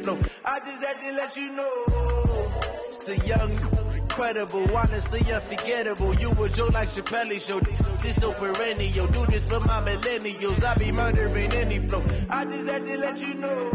flow. I just had to let you know. It's the young, incredible, honestly unforgettable. You a Joe like Chappelle show. This so perennial. Do this for my millennials. I be murdering any flow. I just had to let you know.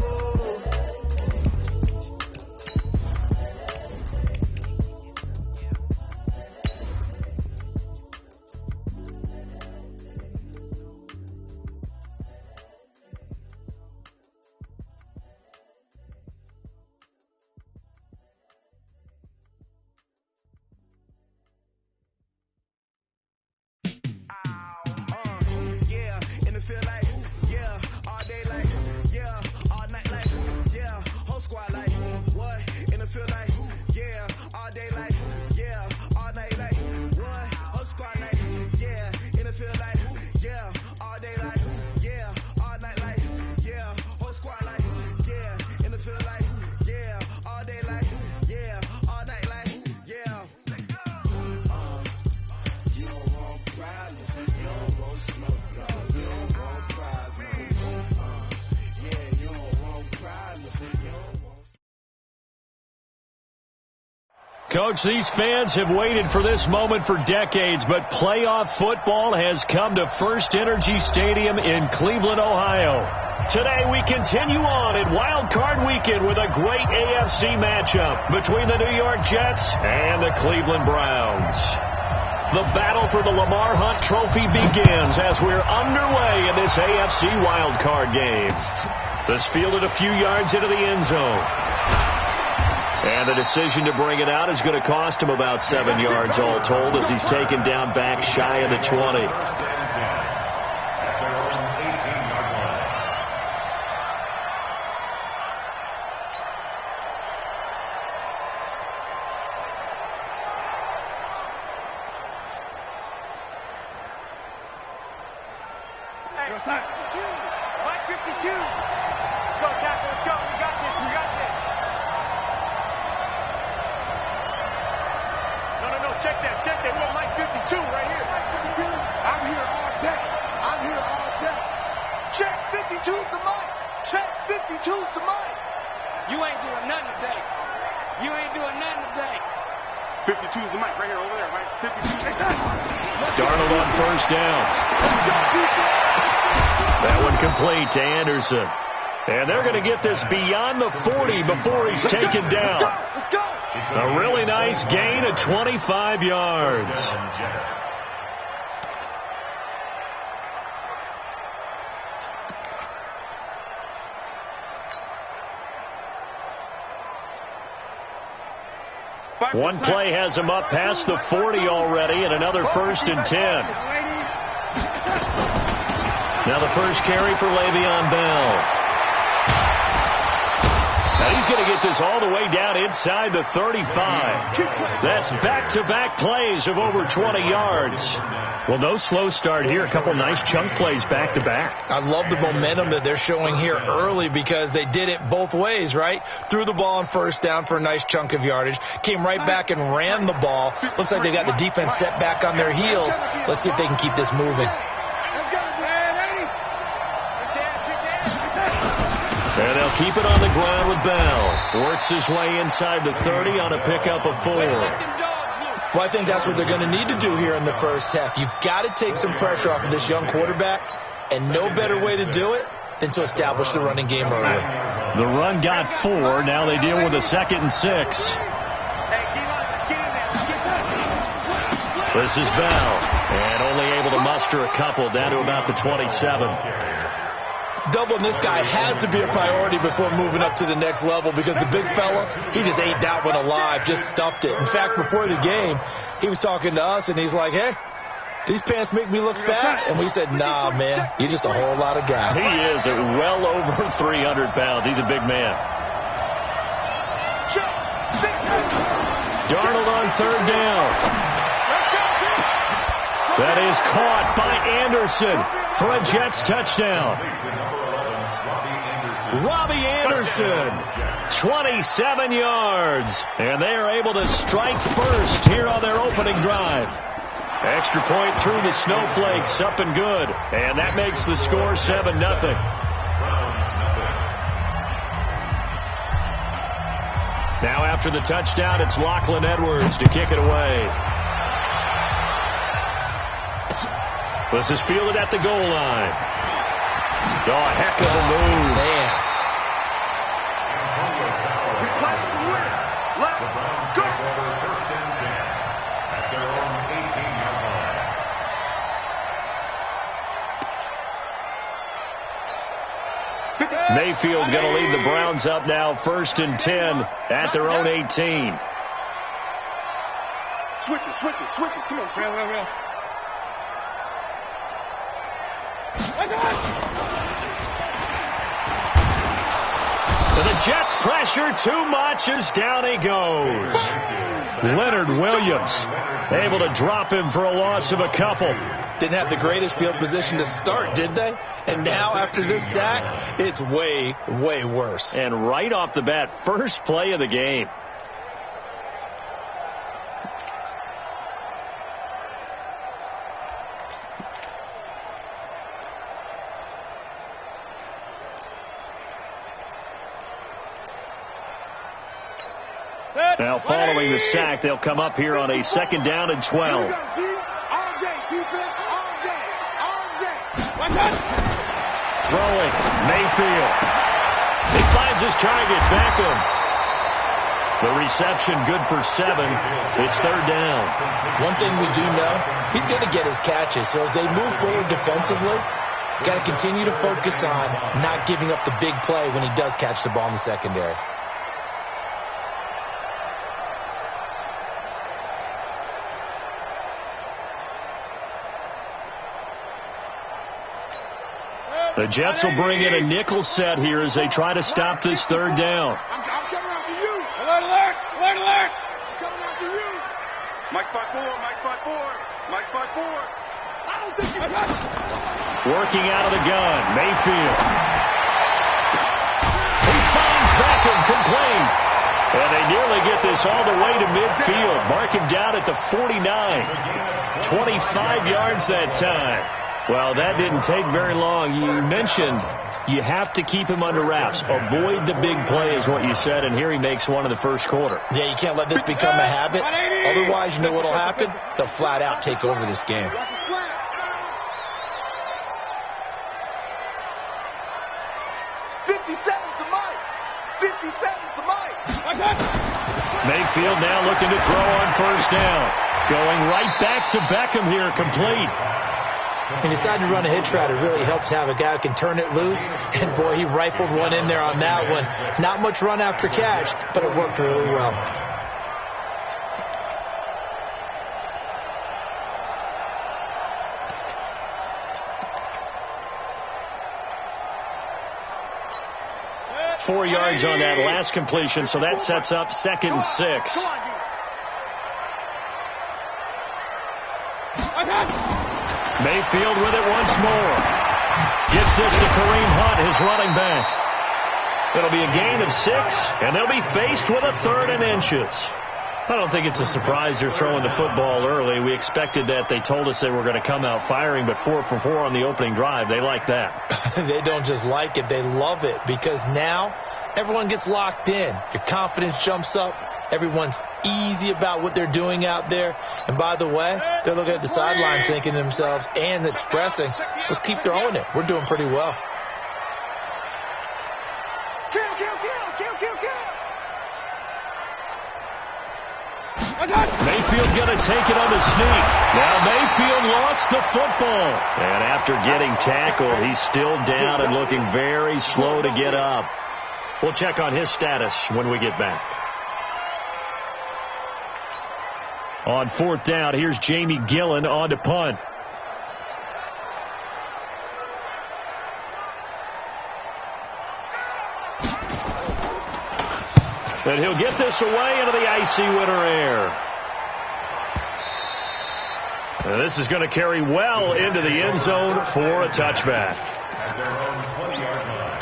Coach, these fans have waited for this moment for decades, but playoff football has come to First Energy Stadium in Cleveland, Ohio. Today we continue on in Wild Card Weekend with a great AFC matchup between the New York Jets and the Cleveland Browns. The battle for the Lamar Hunt Trophy begins as we're underway in this AFC Wild Card game. This fielded a few yards into the end zone. And the decision to bring it out is going to cost him about 7 yards all told as he's taken down back shy of the 20. Mike 52. Go, tackle, let's go. We got this. No, check that. We got Mike 52 right here. I'm here all day. Check 52's the mic. Check 52's the mic. You ain't doing nothing today. 52's the mic right here, over there, right? 52. Darnold on first down. That one complete to Anderson. And they're going to get this beyond the 40 before he's taken down. Let's go. A really nice gain of 25 yards. One play has him up past the 40 already, and another 1st and 10. Now the first carry for Le'Veon Bell. Now he's going to get this all the way down inside the 35. That's back-to-back plays of over 20 yards. Well, no slow start here. A couple nice chunk plays back-to-back. I love the momentum that they're showing here early because they did it both ways, right? Threw the ball on first down for a nice chunk of yardage. Came right back and ran the ball. Looks like they got the defense set back on their heels. Let's see if they can keep this moving. And they'll keep it on the ground with Bell. Works his way inside the 30 on a pickup of 4. Well, I think that's what they're going to need to do here in the first half. You've got to take some pressure off of this young quarterback, and no better way to do it than to establish the running game early. The run got 4. Now they deal with a 2nd and 6. This is Bell, and only able to muster a couple down to about the 27. Doubling this guy has to be a priority before moving up to the next level because the big fella, he just ate that one alive, just stuffed it. In fact, before the game, he was talking to us, and he's like, hey, these pants make me look fat. And we said, nah, man, you're just a whole lot of gas. He is well over 300 pounds. He's a big man. Darnold on 3rd down. That is caught by Anderson for a Jets touchdown. Robbie Anderson, 27 yards. And they are able to strike first here on their opening drive. Extra point through the snowflakes, up and good. And that makes the score 7-0. Now after the touchdown, it's Lachlan Edwards to kick it away. This is fielded at the goal line. Oh, a heck of a move. Man. Let's go. Mayfield going to lead the Browns up now 1st and 10 at their own 18. Switch it. Come on, real. The Jets pressure too much as down he goes. Leonard Williams able to drop him for a loss of a couple. Didn't have the greatest field position to start, did they? And now after this sack, it's way, way worse. And right off the bat, first play of the game. Now following the sack, they'll come up here on a 2nd down and 12. All day, defense, all day. Throwing, Mayfield. He finds his target, Beckham. The reception good for 7. It's 3rd down. One thing we do know, he's going to get his catches. So as they move forward defensively, got to continue to focus on not giving up the big play when he does catch the ball in the secondary. The Jets will bring in a nickel set here as they try to stop this 3rd down. I'm coming after you. Alert. I'm coming after you. Mike spot 4. I don't think you got it. Working out of the gun, Mayfield. He finds Beckham complete. And they nearly get this all the way to midfield. Mark him down at the 49. 25 yards that time. Well, that didn't take very long. You mentioned you have to keep him under wraps. Avoid the big play is what you said, and here he makes one in the first quarter. Yeah, you can't let this become a habit. Otherwise, you know what will happen? They'll flat out take over this game. 57's the mic. Mayfield now looking to throw on 1st down. Going right back to Beckham here, complete. He decided to run a hitch route. It really helps to have a guy who can turn it loose. And, boy, he rifled one in there on that one. Not much run after catch, but it worked really well. Four yards on that last completion, so that sets up 2nd and 6. Mayfield with it once more. Gives this to Kareem Hunt, his running back. It'll be a gain of 6, and they'll be faced with a 3rd and inches. I don't think it's a surprise they're throwing the football early. We expected that. They told us they were going to come out firing, but 4 for 4 on the opening drive. They like that. They don't just like it, they love it, because now everyone gets locked in. Your confidence jumps up. Everyone's easy about what they're doing out there. And by the way, they're looking at the sideline thinking to themselves and expressing, let's keep throwing it. We're doing pretty well. Kill. Mayfield going to take it on the sneak. Now Mayfield lost the football. And after getting tackled, he's still down and looking very slow to get up. We'll check on his status when we get back. On 4th down, here's Jamie Gillen on to punt. And he'll get this away into the icy winter air. And this is going to carry well into the end zone for a touchback. At their own 20-yard line.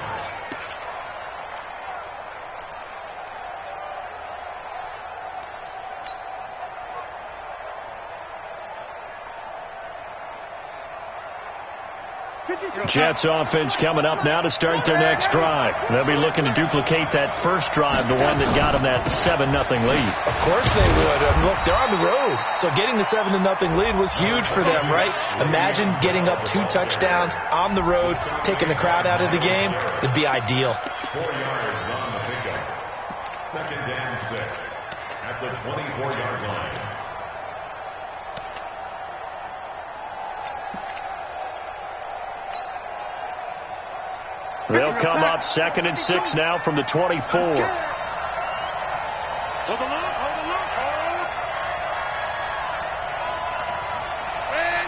Jets offense coming up now to start their next drive. They'll be looking to duplicate that first drive, the one that got them that 7-0 lead. Of course they would. Look, they're on the road. So getting the 7-0 lead was huge for them, right? Imagine getting up 2 touchdowns on the road, taking the crowd out of the game. It'd be ideal. 4 yards on the pickup. 2nd and 6 at the 24-yard line. They'll come up 2nd and 6 now from the 24. Hold the look, hold the look, hold. And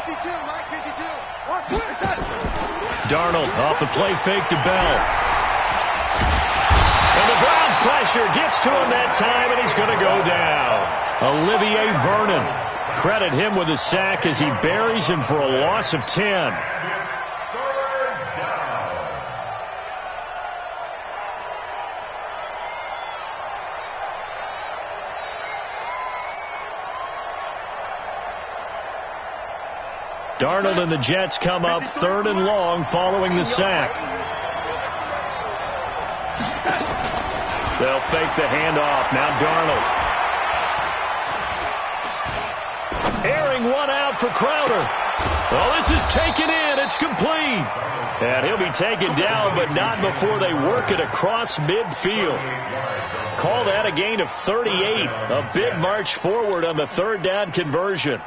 52, Mike 52. Darnold off the play fake to Bell. And the Browns pressure gets to him that time, and he's going to go down. Olivier Vernon. Credit him with a sack as he buries him for a loss of 10. 3rd down. Darnold and the Jets come up 3rd and long following the sack. They'll fake the handoff. Now Darnold. Airing one out for Crowder. Well, this is taken in. It's complete. And he'll be taken down, but not before they work it across midfield. Call that a gain of 38. A big march forward on the 3rd down conversion.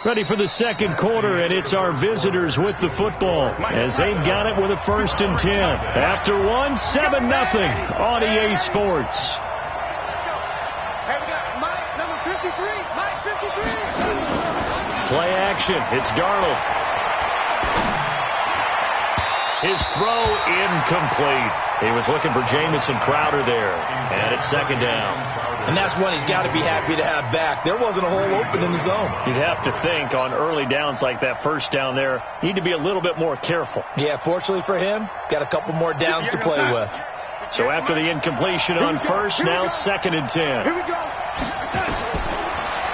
Ready for the 2nd quarter, and it's our visitors with the football as they've got it with a 1st and 10. After 7-0 on EA Sports. Hey, we got Mike, number 53. Mike 53. Play action. It's Darnold. His throw incomplete. He was looking for Jamison Crowder there, and it's 2nd down. And that's one he's got to be happy to have back. There wasn't a hole open in the zone. You'd have to think on early downs like that 1st down there, you need to be a little bit more careful. Yeah, fortunately for him, got a couple more downs to play with. So after the incompletion on 1st, now 2nd and 10. Here we go.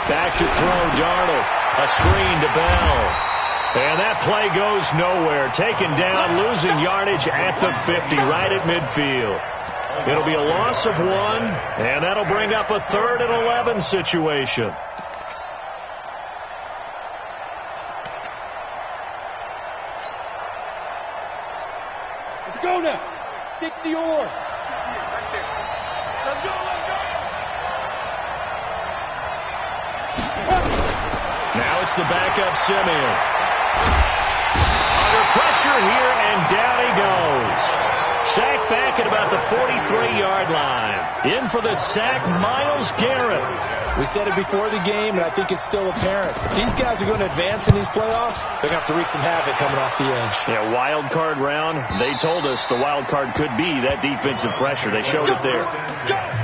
Back to throw, Darnold. A screen to Bell. And that play goes nowhere. Taken down, losing yardage at the 50, right at midfield. It'll be a loss of 1, and that'll bring up a 3rd and 11 situation. Let's go now. 60 or. Let's go, let's go. Now it's the backup Simeon. Under pressure here, and down he goes. Sack back at about the 43-yard line. In for the sack, Myles Garrett. We said it before the game, and I think it's still apparent. If these guys are going to advance in these playoffs, they're going to have to wreak some havoc coming off the edge. Yeah, wild card round. They told us the wild card could be that defensive pressure. They showed it there.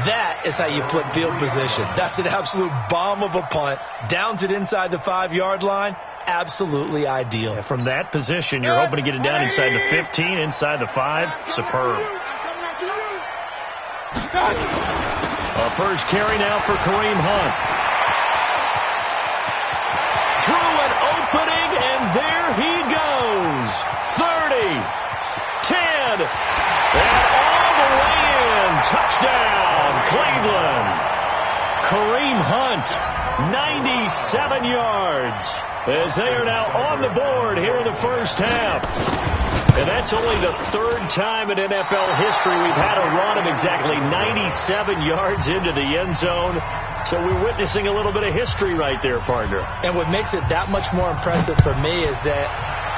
That is how you flip field position. That's an absolute bomb of a punt. Downs it inside the 5-yard line. Absolutely ideal. Yeah, from that position, you're hoping to get it down inside the 15, inside the 5. Superb. A first carry now for Kareem Hunt. Through an opening, and there he goes. 30, 10, and all the way in. Touchdown, Cleveland. Kareem Hunt, 97 yards. As they are now on the board here in the 1st half. And that's only the 3rd time in NFL history we've had a run of exactly 97 yards into the end zone. So we're witnessing a little bit of history right there, partner. And what makes it that much more impressive for me is that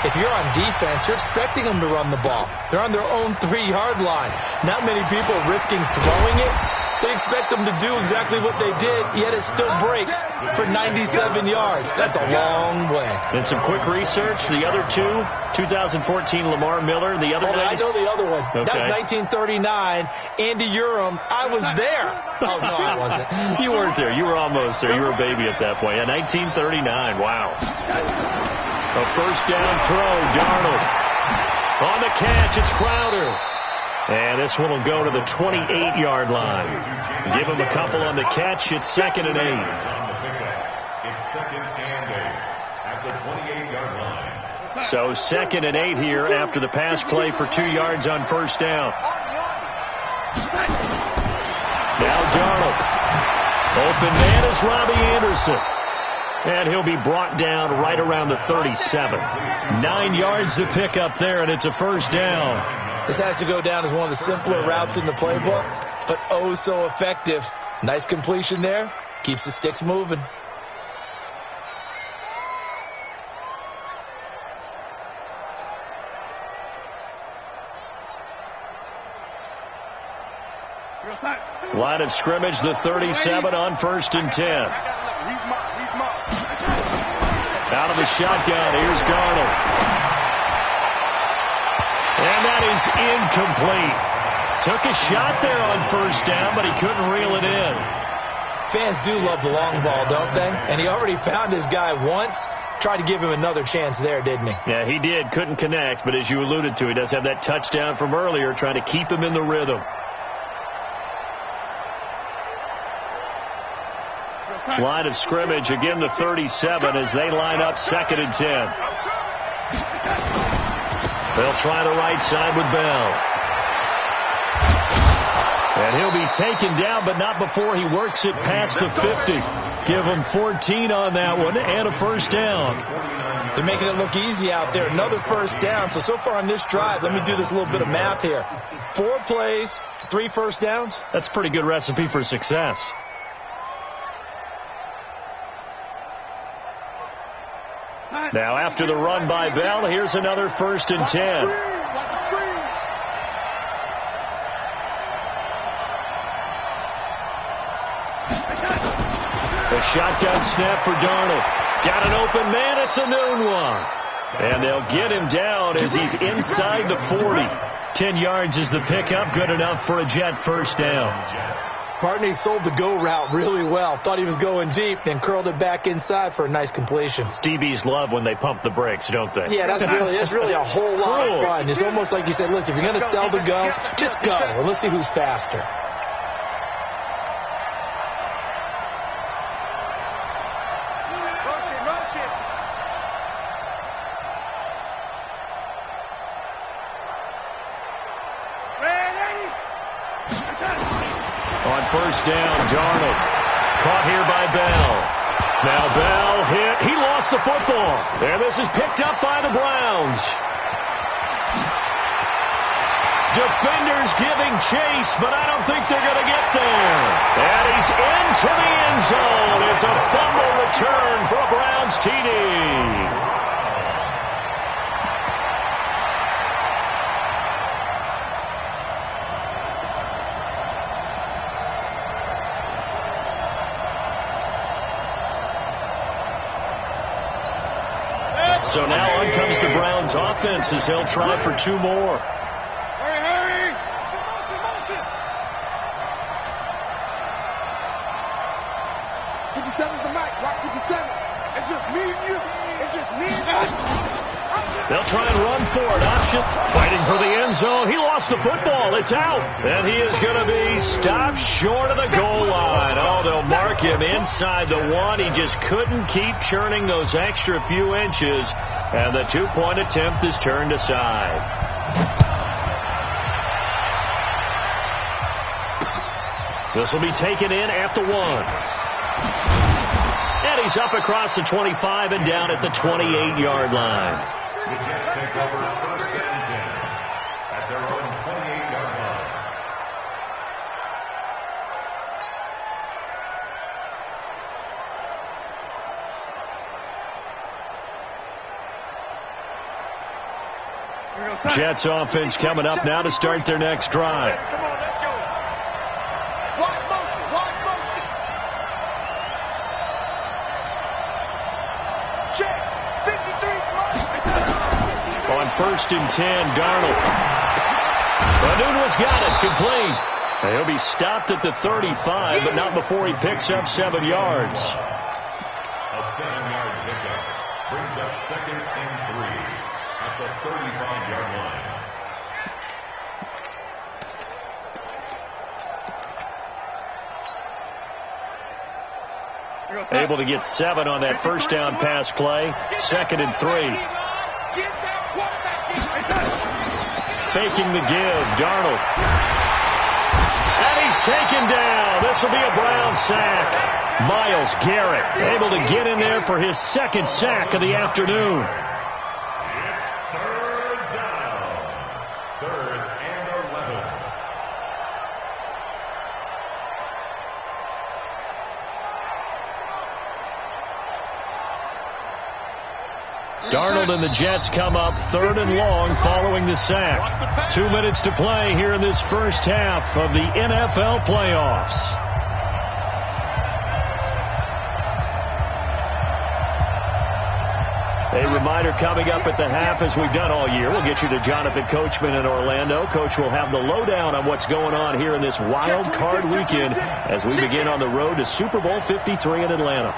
if you're on defense, you're expecting them to run the ball. They're on their own 3-yard line. Not many people risking throwing it. So you expect them to do exactly what they did, yet it still breaks for 97 yards. That's a long way. And some quick research. The other two, 2014 Lamar Miller. The other I know the other one. Okay. That was 1939. Andy Urim. I was there. Oh, no, I wasn't. You weren't there. You were almost there. You were a baby at that point. Yeah, 1939. Wow. A first down throw. Darnold. On the catch, it's Crowder. And this one will go to the 28-yard line. Give him a couple on the catch. It's 2nd and 8. It's 2nd and 8 at the 28-yard line. So 2nd and 8 here after the pass play for 2 yards on first down. Now Darnold. Open man is Robbie Anderson. And he'll be brought down right around the 37. 9 yards to pick up there, and it's a first down. This has to go down as one of the simpler routes in the playbook, but oh so effective. Nice completion there. Keeps the sticks moving. Line of scrimmage, the 37 on 1st and 10. Out of the shotgun, here's Darnold. And that is incomplete. Took a shot there on first down, but he couldn't reel it in. Fans do love the long ball, don't they? And he already found his guy once. Tried to give him another chance there, didn't he? Yeah, he did. Couldn't connect, but as you alluded to, he does have that touchdown from earlier, trying to keep him in the rhythm. Line of scrimmage, again the 37 as they line up 2nd and 10. They'll try the right side with Bell. And he'll be taken down, but not before he works it past the 50. Give him 14 on that one and a first down. They're making it look easy out there. Another first down. So far on this drive, let me do this little bit of math here. 4 plays, 3 first downs. That's a pretty good recipe for success. Now after the run by Bell, here's another 1st and 10. The shotgun snap for Darnold. Got an open man. It's a noon one. And they'll get him down as he's inside the 40. 10 yards is the pickup. Good enough for a Jet first down. Partney sold the go route really well. Thought he was going deep, then curled it back inside for a nice completion. DBs love when they pump the brakes, don't they? Yeah, that's really a whole lot of fun. It's almost like you said, listen, if you're going to sell the go, just go. And let's see who's faster. First down, Darnold. Caught here by Bell. Now Bell hit. He lost the football. And this is picked up by the Browns. Defenders giving chase, but I don't think they're going to get there. And he's into the end zone. It's a fumble return for a Browns TD. So now on comes the Browns offense as they'll try for 2 more. Hurry! Motion! 57's the mic. Rock 57. It's just me and you. It's just me and you. They'll try and run for it. Option. Fighting for the end zone. He lost the football. It's out. And he is going to be stopped short of the goal line. Oh, they'll mark him inside the 1. He just couldn't keep churning those extra few inches. And the 2-point attempt is turned aside. This will be taken in at the 1. And he's up across the 25 and down at the 28-yard line. The Jets take over 1st and 10 at their own 28-yard line. Jets offense coming up now to start their next drive. Come on, let's go. Wide motion. Check. 53. On 1st and 10, Darnold. Nunez got it, complete. And he'll be stopped at the 35, but not before he picks up 7 yards. A 7-yard pickup brings up 2nd and 3 at the 35-yard line. Able to get 7 on that first down pass play. 2nd and 3. Faking the give. Darnold. And he's taken down. This will be a Brown sack. Myles Garrett able to get in there for his 2nd sack of the afternoon. It's 3rd down. 3rd and 11. Darnold and the Jets come up 3rd and long following the sack. 2 minutes to play here in this first half of the NFL playoffs. A reminder coming up at the half, as we've done all year. We'll get you to Jonathan Coachman in Orlando. Coach will have the lowdown on what's going on here in this wild card weekend as we begin on the road to Super Bowl 53 in Atlanta.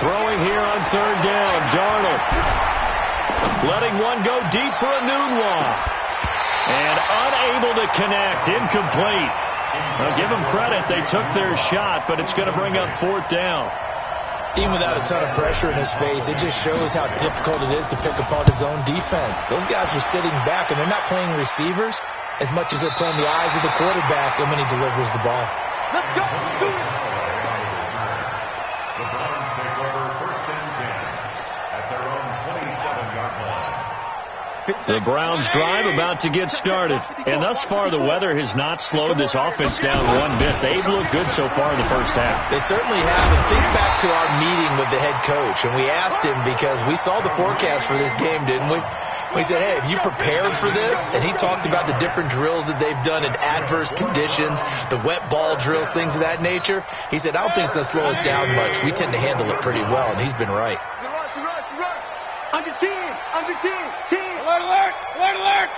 Throwing here on 3rd down. Darnold letting one go deep for a Nunwa. And unable to connect. Incomplete. I'll give them credit. They took their shot, but it's going to bring up 4th down. Even without a ton of pressure in his face, it just shows how difficult it is to pick apart his own defense. Those guys are sitting back, and they're not playing receivers as much as they're playing the eyes of the quarterback and when he delivers the ball. Let's go. Let's do it. The Browns take over 1st and 10 at their own 27-yard line. The Browns drive about to get started. And thus far, the weather has not slowed this offense down one bit. They've looked good so far in the first half. They certainly have. And think back to our meeting with the head coach. And we asked him, because we saw the forecast for this game, didn't we? We said, hey, have you prepared for this? And he talked about the different drills that they've done in adverse conditions, the wet ball drills, things of that nature. He said, I don't think it's going to slow us down much. We tend to handle it pretty well, and he's been right. Under team. Under team. Team. Alert, alert. Alert, alert.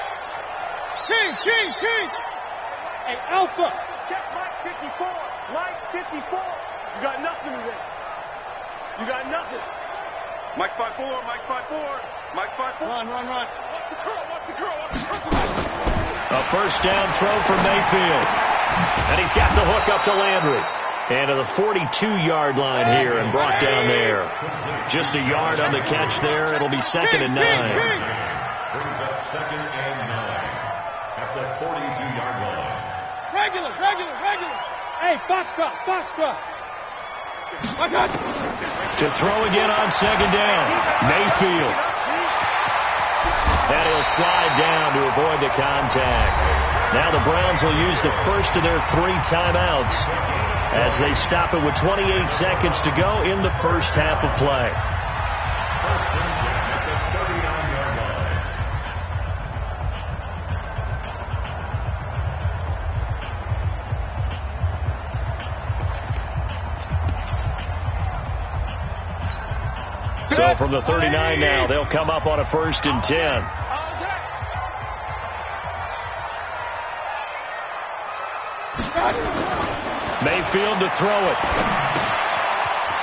Team. Hey, Alpha. Check Mike 54. Mike 54. You got nothing today. You got nothing. Mike 54. Mike 54. Mike 54. Run. Watch the curl. Watch the curl. Watch the curl. A first down throw for Mayfield. And he's got the hook up to Landry. And to the 42-yard line here and brought down there. Just a yard on the catch there. It'll be 2nd and 9. Brings up 2nd and 9 at the 42-yard line. Regular. Hey, Foxtrot. I got you. To throw again on 2nd down. Mayfield. And he'll slide down to avoid the contact. Now the Browns will use the first of their 3 timeouts as they stop it with 28 seconds to go in the first half of play. 1st and 10 at the 39-yard line. So from the 39 now, they'll come up on a 1st and 10. Mayfield to throw it.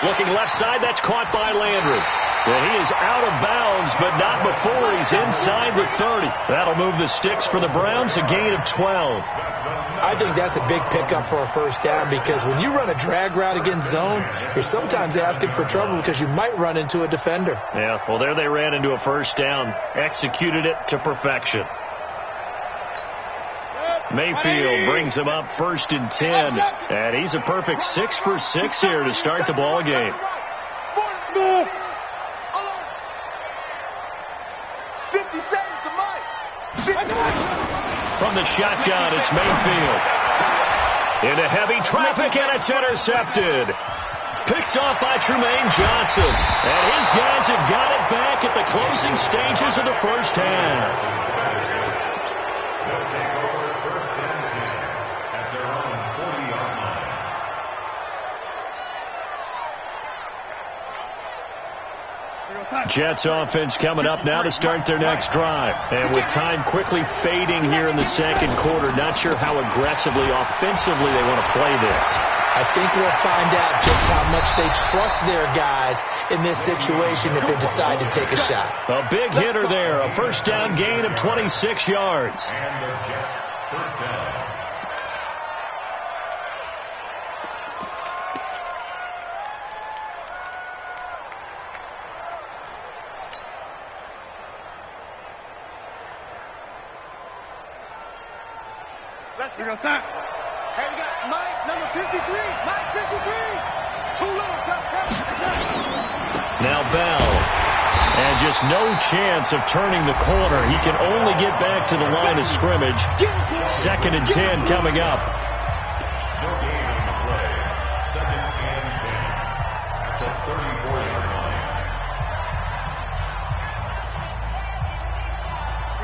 Looking left side, that's caught by Landry. And he is out of bounds, but not before he's inside the 30. That'll move the sticks for the Browns, a gain of 12. I think that's a big pickup for a first down, because when you run a drag route against zone, you're sometimes asking for trouble because you might run into a defender. Yeah, well, there they ran into a first down. Executed it to perfection. Mayfield brings him up 1st and 10. And he's a perfect 6 for 6 here to start the ball game. 50 seconds to Mike. From the shotgun, it's Mayfield. Into heavy traffic, and it's intercepted. Picked off by Tremaine Johnson. And his guys have got it back at the closing stages of the first half. They'll take over 1st and 10 at their own 40-yard line. Jets offense coming up now to start their next drive. And with time quickly fading here in the second quarter, not sure how aggressively, offensively they want to play this. I think we'll find out just how much they trust their guys in this situation if they decide to take a shot. A big hitter there, a first down gain of 26 yards. And the Jets First down. Let's go, son. Hey, we got Mike, number 53. Mike, 53. Too little. Now Bell. And just no chance of turning the corner. He can only get back to the line of scrimmage. 2nd and 10 coming up. No gain on the play. 2nd and 10 at the 34-yard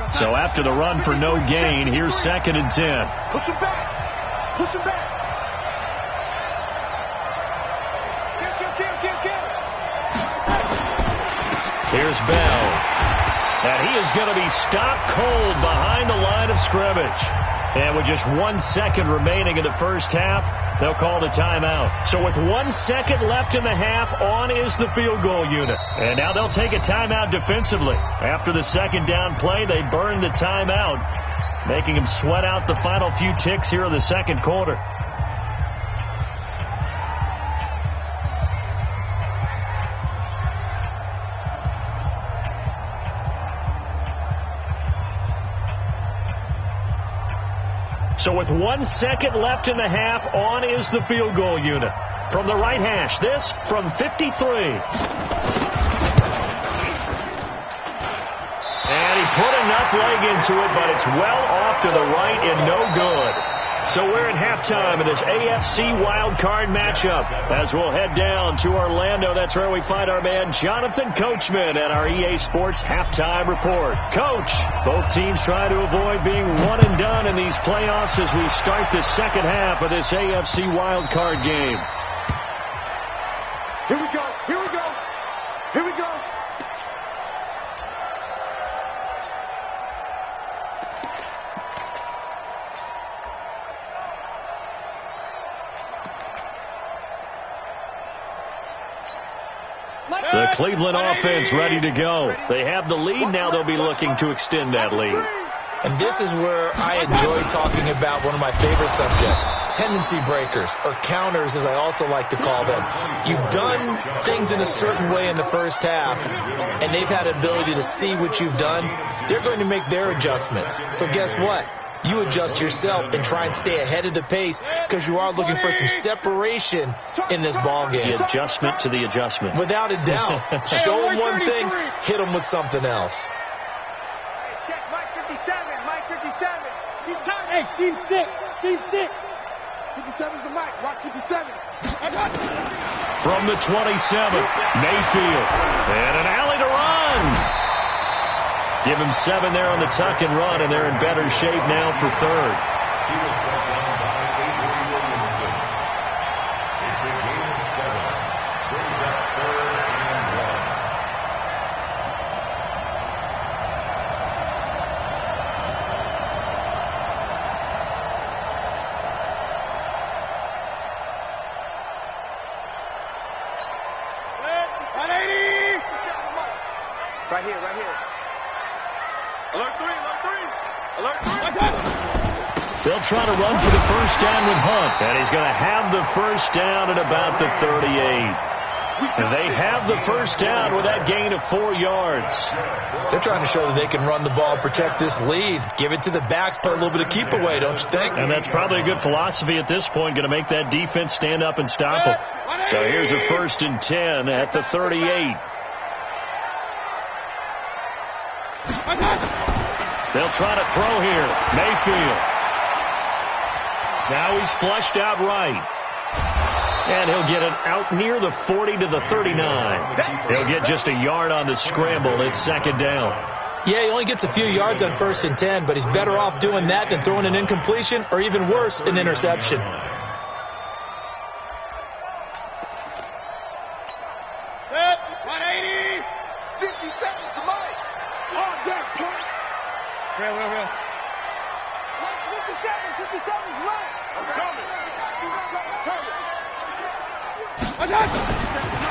line. So after the run for no gain, here's 2nd and 10. Push him back. Push him back. Here's Bell. And he is going to be stopped cold behind the line of scrimmage. And with just 1 second remaining in the first half, they'll call the timeout. So with 1 second left in the half, on is the field goal unit. And now they'll take a timeout defensively. After the 2nd down play, they burn the timeout, making him sweat out the final few ticks here in the 2nd quarter. So with 1 second left in the half, on is the field goal unit. From the right hash, this from 53. And he put enough leg into it, but it's well off to the right and no good. So we're at halftime in this AFC wildcard matchup as we'll head down to Orlando. That's where we find our man Jonathan Coachman at our EA Sports halftime report. Coach, both teams try to avoid being one and done in these playoffs as we start the 2nd half of this AFC wildcard game. Here we go. Here we go. Here we go. The Cleveland offense ready to go. They have the lead. Now they'll be looking to extend that lead. And this is where I enjoy talking about one of my favorite subjects, tendency breakers, or counters as I also like to call them. You've done things in a certain way in the first half, and they've had the ability to see what you've done. They're going to make their adjustments. So guess what? You adjust yourself and try and stay ahead of the pace because you are looking for some separation in this ball game. The adjustment to the adjustment. Without a doubt. Show them one thing, hit them with something else. Hey, check Mike 57. Mike 57. He's tired. Hey, Team 6. Team 6. 57's the Mike. Rock 57. From the 27, Mayfield. And an alley to run. Give him 7 there on the tuck and run, and they're in better shape now for 3rd. He was brought down by Avery Williamson. It's a gain of 7. Brings up 3rd and 1. Right here, right here. Alert 3, alert 3. Alert 3. They'll try to run for the first down with Hunt, and he's going to have the first down at about the 38. And they have the first down with that gain of 4 yards. They're trying to show that they can run the ball, protect this lead, give it to the backs, play a little bit of keep away, don't you think? And that's probably a good philosophy at this point, going to make that defense stand up and stop them. So here's a 1st and 10 at the 38. They'll try to throw here. Mayfield. Now he's flushed out right. And he'll get it out near the 40 to the 39. He'll get just a yard on the scramble. It's 2nd down. Yeah, he only gets a few yards on 1st and 10, but he's better off doing that than throwing an incompletion or even worse, an interception.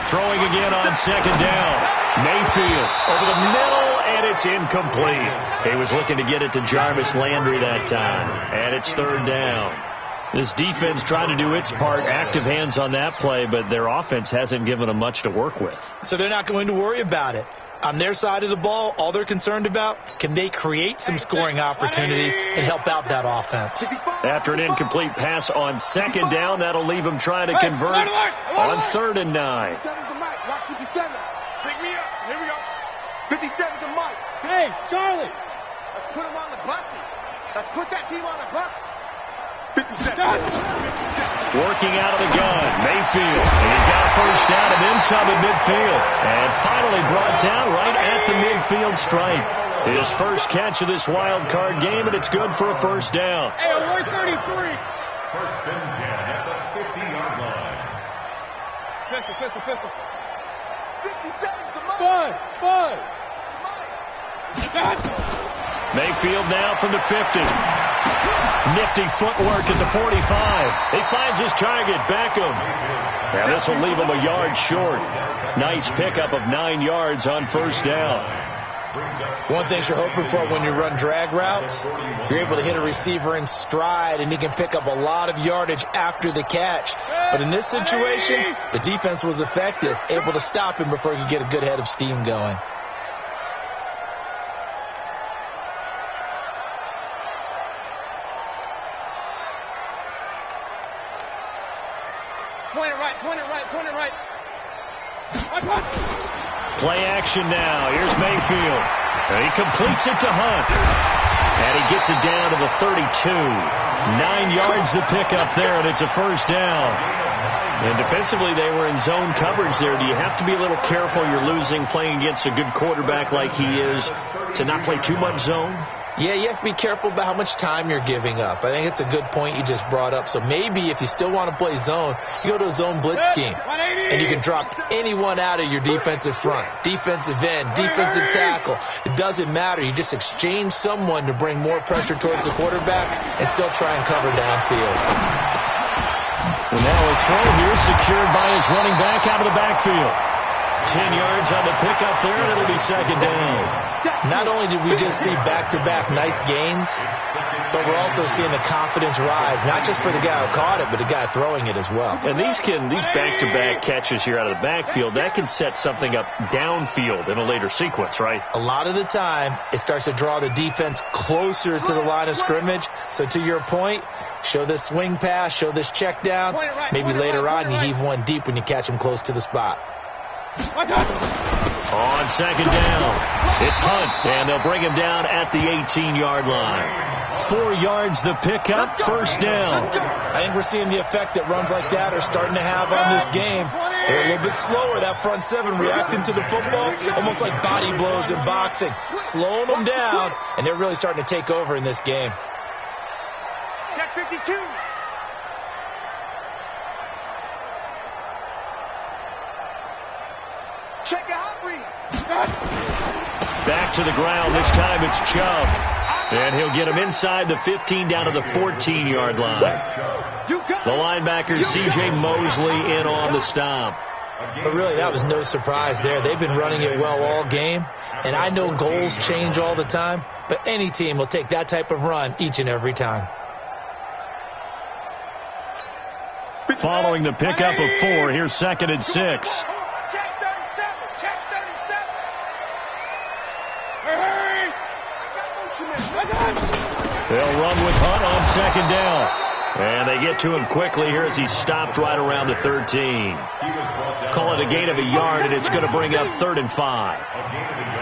Throwing again on 2nd down. Mayfield over the middle, and it's incomplete. He was looking to get it to Jarvis Landry that time, and it's third down. This defense tried to do its part, active hands on that play, but their offense hasn't given them much to work with. So they're not going to worry about it. On their side of the ball, all they're concerned about, can they create some scoring opportunities and help out that offense? After an incomplete pass on second down, that'll leave them trying to convert on 3rd and 9. 57's the mic. Rock 57. Pick me up. Here we go. 57's the mic. Hey, Charlie. Let's put them on the buses. Let's put that team on the bus. 57. Working out of the gun, Mayfield. And he's got a first down and then some at midfield. And finally brought down right at the midfield stripe. His first catch of this wild card game, and it's good for a first down. Hey, 133. First and 10 at the 50-yard line. Pistol. 57's the mic. Bud. Mayfield now from the 50. Nifty footwork at the 45. He finds his target, Beckham. Now this will leave him a yard short. Nice pickup of 9 yards on first down. One thing you're hoping for when you run drag routes, you're able to hit a receiver in stride, and he can pick up a lot of yardage after the catch. But in this situation, the defense was effective, able to stop him before he could get a good head of steam going. Point it right. Play action now. Here's Mayfield. And he completes it to Hunt. And he gets it down to the 32. 9 yards to pick up there, and it's a first down. And defensively, they were in zone coverage there. Do you have to be a little careful? You're losing, playing against a good quarterback like he is, to not play too much zone? Yeah, you have to be careful about how much time you're giving up. I think it's a good point you just brought up. So maybe if you still want to play zone, you go to a zone blitz scheme. And you can drop anyone out of your defensive front. Defensive end, defensive tackle. It doesn't matter. You just exchange someone to bring more pressure towards the quarterback and still try and cover downfield. And now a throw here secured by his running back out of the backfield. 10 yards on the pickup there, and it'll be second down. Not only did we just see back-to-back nice gains, but we're also seeing the confidence rise, not just for the guy who caught it, but the guy throwing it as well. And these back-to-back catches here out of the backfield, that can set something up downfield in a later sequence, right? A lot of the time, it starts to draw the defense closer to the line of scrimmage. So to your point, show this swing pass, show this check down. Maybe later on you heave one deep when you catch him close to the spot. On second down, it's Hunt, and they'll bring him down at the 18-yard line. 4 yards the pickup, first down. I think we're seeing the effect that runs like that are starting to have on this game. They're a little bit slower, that front seven, reacting to the football, almost like body blows in boxing, slowing them down, and they're really starting to take over in this game. Check 52. Check your hot read. Back to the ground. This time it's Chubb. And he'll get him inside the 15 down to the 14-yard line. The linebacker, C.J. Mosley, in on the stop. But really, that was no surprise there. They've been running it well all game. And I know goals change all the time, but any team will take that type of run each and every time. Following the pickup of 4, here's 2nd and 6. They'll run with Hunt on second down. And they get to him quickly here as he stopped right around the 13. Call it a gain of a yard, and it's going to bring up 3rd and 5.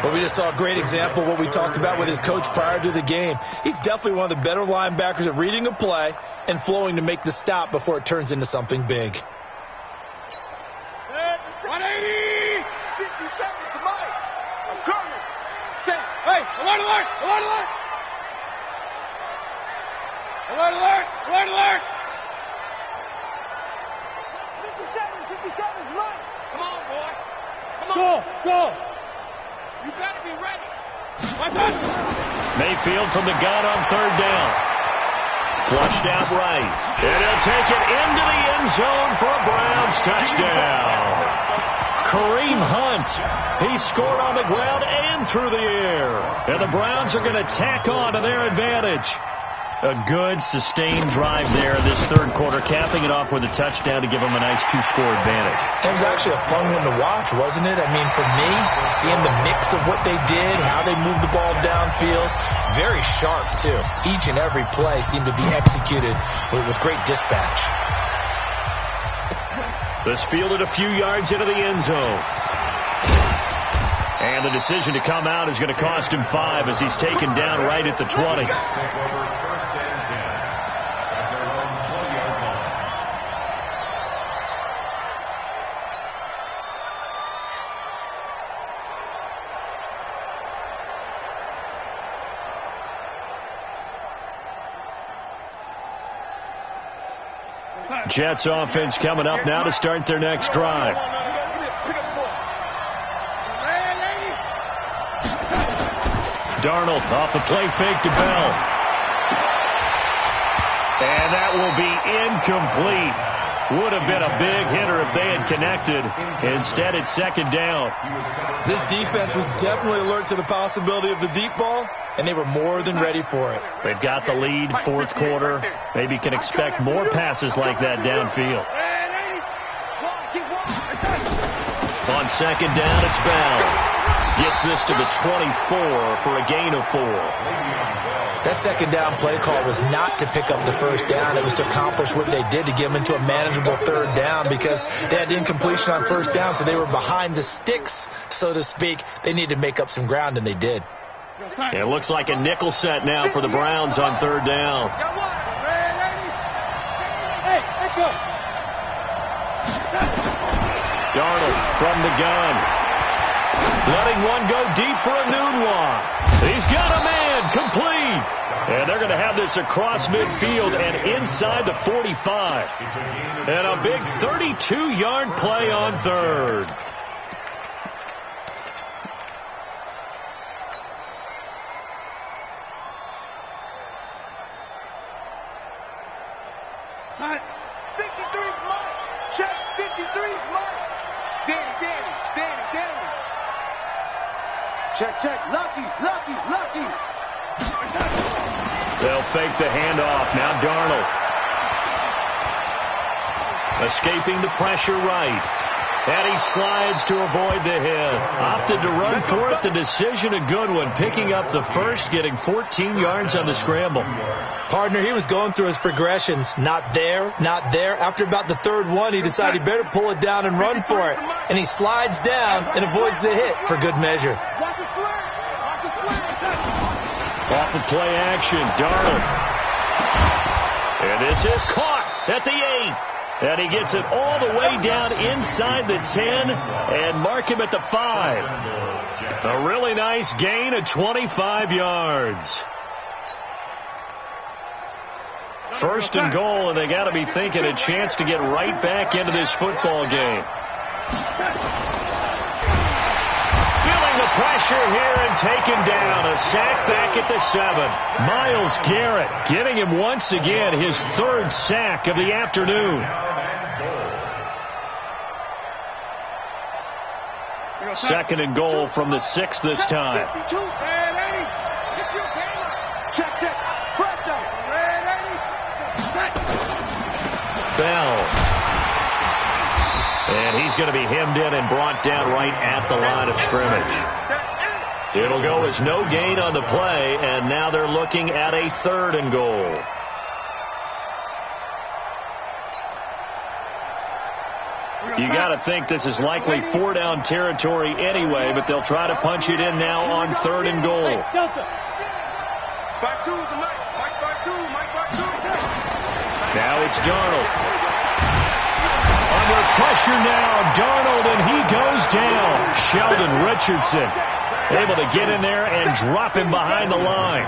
Well, we just saw a great example of what we talked about with his coach prior to the game. He's definitely one of the better linebackers at reading a play and flowing to make the stop before it turns into something big. 180! 50 seconds to Mike. I'm coming. Hey, alert, alert, alert, alert. Alert, alert, alert, alert. 57's right. Come on, boy. Come on. Go. You better be ready. Mayfield from the gun on 3rd down. Flushed out right. And he'll take it into the end zone for a Browns touchdown. Kareem Hunt. He scored on the ground and through the air. And the Browns are going to tack on to their advantage. A good, sustained drive there in this third quarter, capping it off with a touchdown to give them a nice two-score advantage. It was actually a fun one to watch, wasn't it? I mean, for me, seeing the mix of what they did, how they moved the ball downfield, very sharp, too. Each and every play seemed to be executed with great dispatch. This fielded a few yards into the end zone. And the decision to come out is going to cost him 5 as he's taken down right at the 20. Jets offense coming up now to start their next drive. Darnold off the play fake to Bell. And that will be incomplete. Would have been a big hitter if they had connected. Instead, it's second down. This defense was definitely alert to the possibility of the deep ball, and they were more than ready for it. They've got the lead, fourth quarter. Maybe can expect more passes like that downfield. On second down, it's Bell. Gets this to the 24 for a gain of 4. That second down play call was not to pick up the first down. It was to accomplish what they did to get them into a manageable third down because they had incompletion on first down, so they were behind the sticks, so to speak. They needed to make up some ground, and they did. It looks like a nickel set now for the Browns on third down. Darnold from the gun. Letting one go deep for a noon walk. He's got a man complete. And they're going to have this across midfield and inside the 45. And a big 32-yard play on third. Check, lucky. They'll fake the handoff. Now Darnold. Escaping the pressure right. And he slides to avoid the hit. Opted to run for it. The decision a good one. Picking up the first, getting 14 yards on the scramble. Partner, he was going through his progressions. Not there, not there. After about the third one, he decided he better pull it down and run for it. And he slides down and avoids the hit for good measure. Off of play action, Darnold. And this is caught at the 8. And he gets it all the way down inside the 10 and mark him at the 5. A really nice gain of 25 yards. First and goal, and they got to be thinking a chance to get right back into this football game. Feeling the pressure here and taken down. A sack back at the 7. Myles Garrett getting him once again his third sack of the afternoon. Second and goal from the 6 this time. Bell. And he's going to be hemmed in and brought down right at the line of scrimmage. It'll go as no gain on the play, and now they're looking at a third and goal. You got to think this is likely 4-down territory anyway, but they'll try to punch it in now on third and goal. Now it's Darnold. Under pressure now, Darnold, and he goes down. Sheldon Richardson able to get in there and drop him behind the line.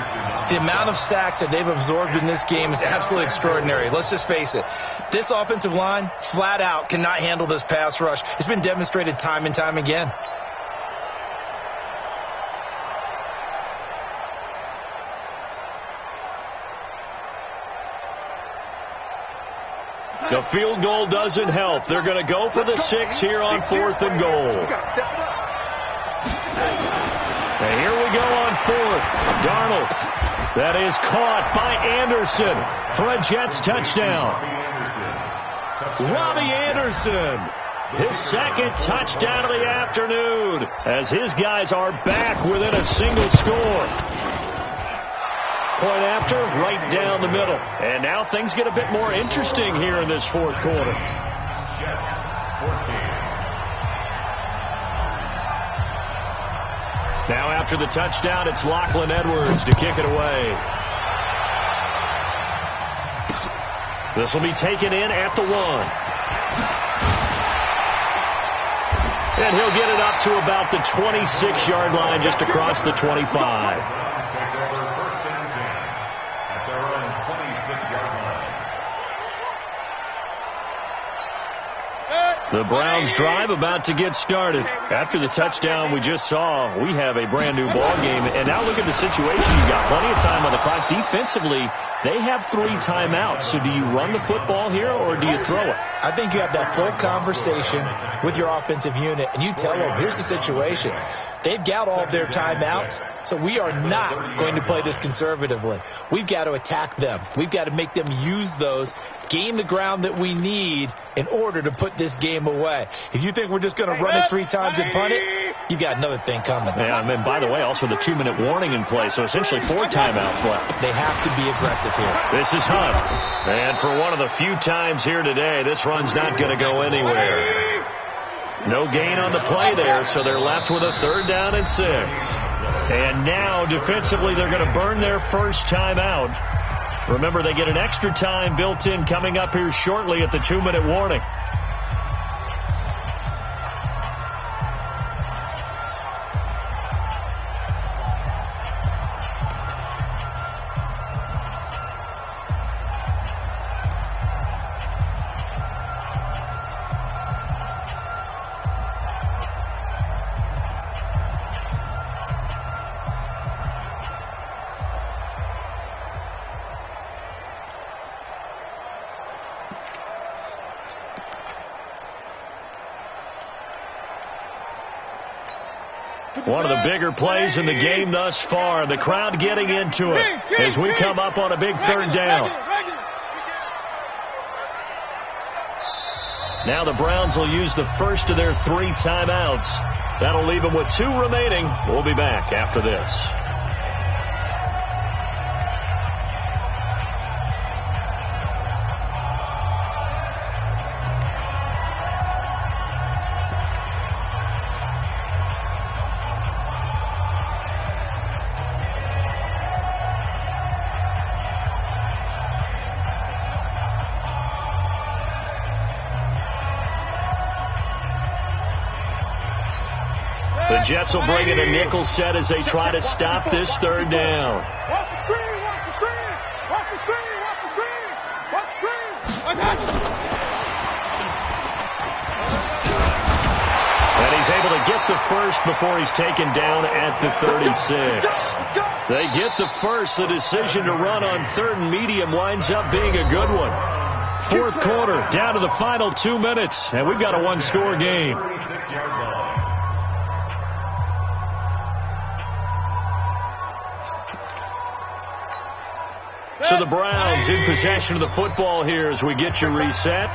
The amount of sacks that they've absorbed in this game is absolutely extraordinary. Let's just face it. This offensive line, flat out, cannot handle this pass rush. It's been demonstrated time and time again. The field goal doesn't help. They're going to go for the 6 here on 4th and goal. And here we go on 4th. Darnold. That is caught by Anderson for a Jets touchdown. Robbie Anderson, his 2nd touchdown of the afternoon, as his guys are back within a single score. Point after, right down the middle. And now things get a bit more interesting here in this 4th quarter. Jets, 14. Now after the touchdown, it's Lachlan Edwards to kick it away. This will be taken in at the 1. And he'll get it up to about the 26-yard line, just across the 25. The Browns drive about to get started. After the touchdown we just saw, we have a brand new ball game. And now look at the situation. You've got plenty of time on the clock. Defensively, they have 3 timeouts. So do you run the football here or do you throw it? I think you have that full conversation with your offensive unit, and you tell them, here's the situation. They've got all of their timeouts, so we are not going to play this conservatively. We've got to attack them. We've got to make them use those, gain the ground that we need in order to put this game away. If you think we're just going to run it 3 times and punt it, you got another thing coming. Yeah, and then, by the way, also the 2-minute warning in play, so essentially 4 timeouts left. They have to be aggressive here. This is Hunt. And for one of the few times here today, this run's not going to go anywhere. No gain on the play there, so they're left with a 3rd down and 6. And now, defensively, they're going to burn their first timeout. Remember, they get an extra time built in coming up here shortly at the 2-minute warning. One of the bigger plays in the game thus far. The crowd getting into it as we come up on a big 3rd down. Now the Browns will use the first of their 3 timeouts. That'll leave them with 2 remaining. We'll be back after this. The Jets will bring in a nickel set as they try to stop this 3rd down. Watch the screen, watch the screen, watch the screen, watch the screen, watch the screen. And he's able to get the first before he's taken down at the 36. They get the first. The decision to run on 3rd and medium winds up being a good one. 4th quarter, down to the final 2 minutes, and we've got a 1-score game. So the Browns in possession of the football here as we get you reset.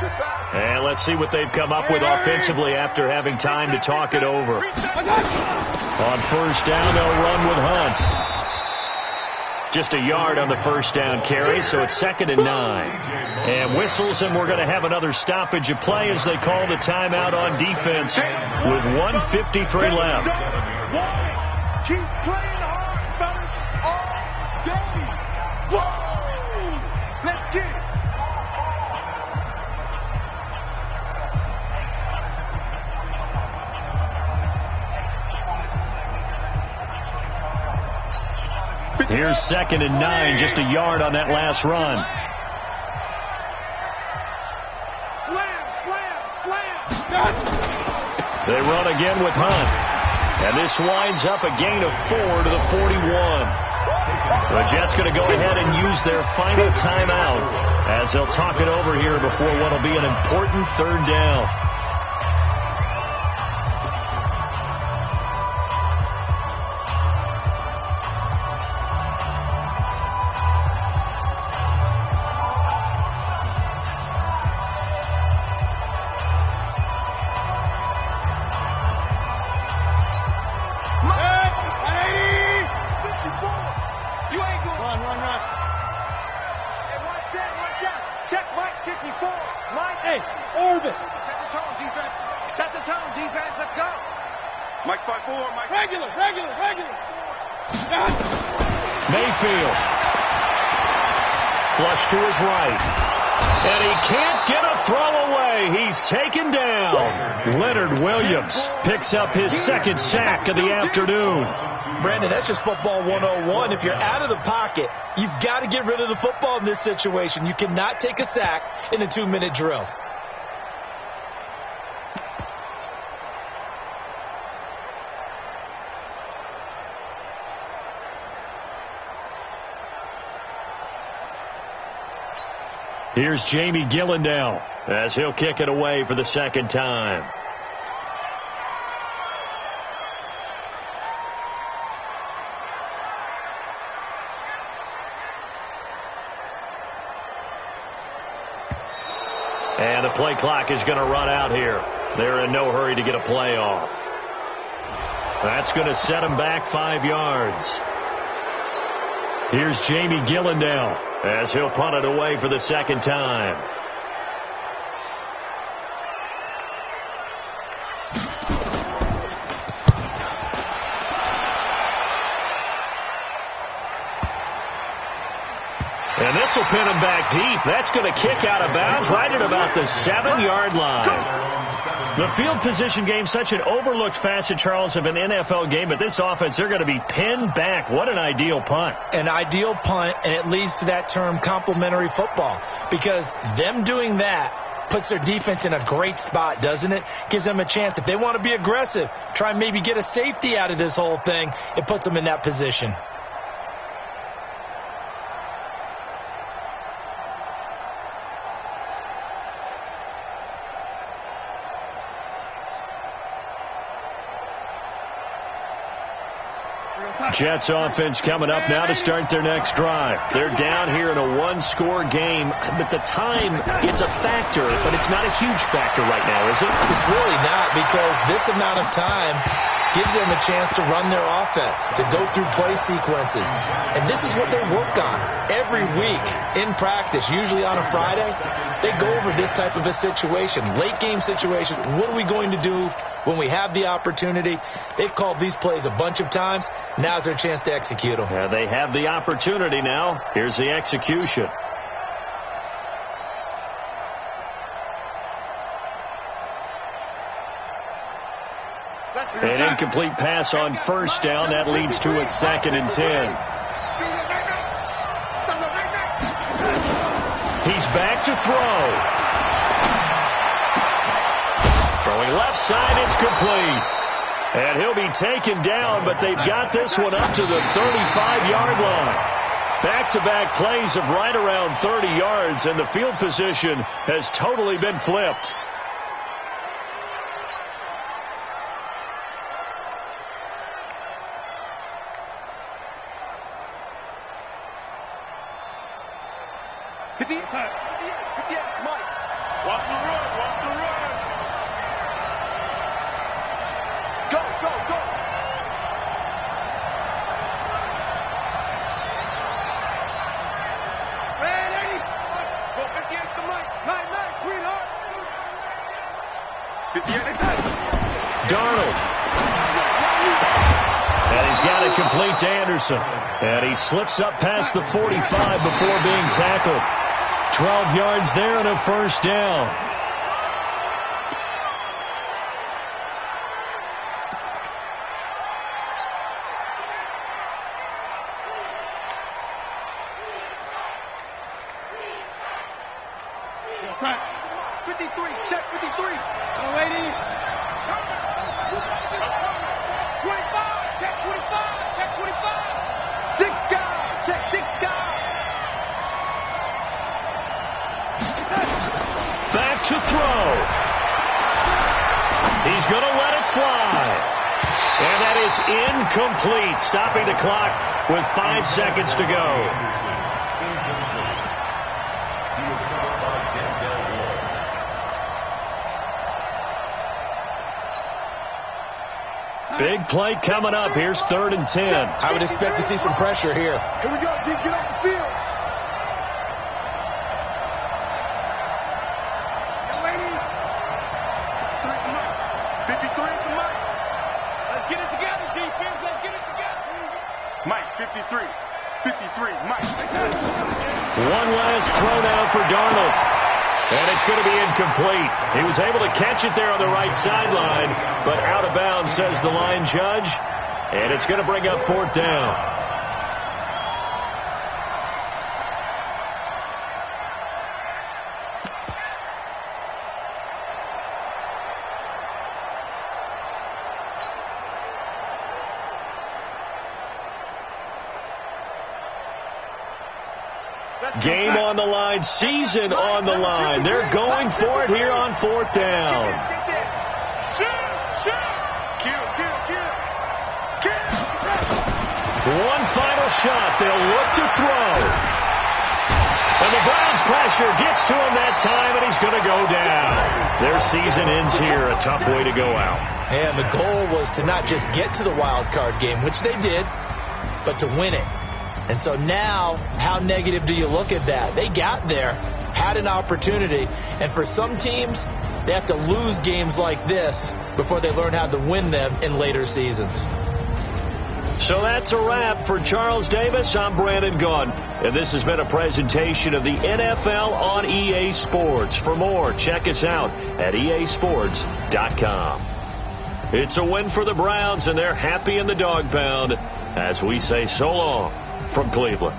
And let's see what they've come up with offensively after having time to talk it over. On 1st down, they'll run with Hunt. Just a yard on the 1st down carry, so it's 2nd and 9. And whistles, and we're going to have another stoppage of play as they call the timeout on defense with 1:53 left. Keep playing hard, fellas, all day. Whoa! Let's get it. Here's 2nd and 9, just a yard on that last run. Slam, slam, slam. They run again with Hunt. And this winds up a gain of 4 to the 41. The Jets going to go ahead and use their final timeout as they'll talk it over here before what will be an important third down. Mayfield. Flush to his right. And he can't get a throw away. He's taken down. Leonard Williams picks up his second sack of the afternoon. Brandon, that's just football 101. If you're out of the pocket, you've got to get rid of the football in this situation. You cannot take a sack in a 2-minute drill. Here's Jamie Gillandale as he'll kick it away for the second time. And the play clock is going to run out here. They're in no hurry to get a play off. That's going to set them back 5 yards. Here's Jamie Gillandale as he'll punt it away for the second time. And this will pin him back deep. That's going to kick out of bounds right at about the 7-yard line. The field position game, such an overlooked facet, Charles, of an NFL game. But this offense, they're going to be pinned back. What an ideal punt. An ideal punt, and it leads to that term complementary football. Because them doing that puts their defense in a great spot, doesn't it? Gives them a chance. If they want to be aggressive, try and maybe get a safety out of this whole thing, it puts them in that position. Jets offense coming up now to start their next drive. They're down here in a one-score game, but the time, it's a factor, but it's not a huge factor right now, is it? It's really not, because this amount of time gives them a chance to run their offense, to go through play sequences. And this is what they work on every week in practice, usually on a Friday. They go over this type of a situation, late game situation. What are we going to do when we have the opportunity? They've called these plays a bunch of times. Now's their chance to execute them. Yeah, they have the opportunity now. Here's the execution. An incomplete pass on first down. That leads to a 2nd and 10. He's back to throw. Throwing left side, it's complete. And he'll be taken down, but they've got this one up to the 35-yard line. Back-to-back plays of right around 30 yards, and the field position has totally been flipped. Watch the run, watch the run. Go, go, go. Ready? Go 50 against the mic. Night, sweetheart. 50 Darnold. And he's got it complete to Anderson. And he slips up past the 45 before being tackled. 12 yards there and a first down. Yes, sir. 53, check 53. Oh, lady. 12. 25. 6 guard. Check 6 guard. Back to throw. He's going to let it fly. And that is incomplete, stopping the clock with 5 seconds to go. He was fouled by Denzel Ward. Big play coming up. Here's 3rd and 10. I would expect to see some pressure here. Here we go, G. Get off the field. Young lady. 53 at the mic. Let's get it together, defense. Let's get it together. Mike, 53. 53, Mike. One last throw now for Darnold. And it's going to be incomplete. He was able to catch it there on the right sideline, but out of bounds, says the line judge. And it's going to bring up 4th down. Game on the line, season on the line. They're going for it here on 4th down. One final shot. They'll look to throw. And the Browns pressure gets to him that time, and he's going to go down. Their season ends here. A tough way to go out. And the goal was to not just get to the wild card game, which they did, but to win it. And so now, how negative do you look at that? They got there, had an opportunity, and for some teams, they have to lose games like this before they learn how to win them in later seasons. So that's a wrap for Charles Davis. I'm Brandon Gaudin, and this has been a presentation of the NFL on EA Sports. For more, check us out at easports.com. It's a win for the Browns, and they're happy in the dog pound as we say so long from Cleveland.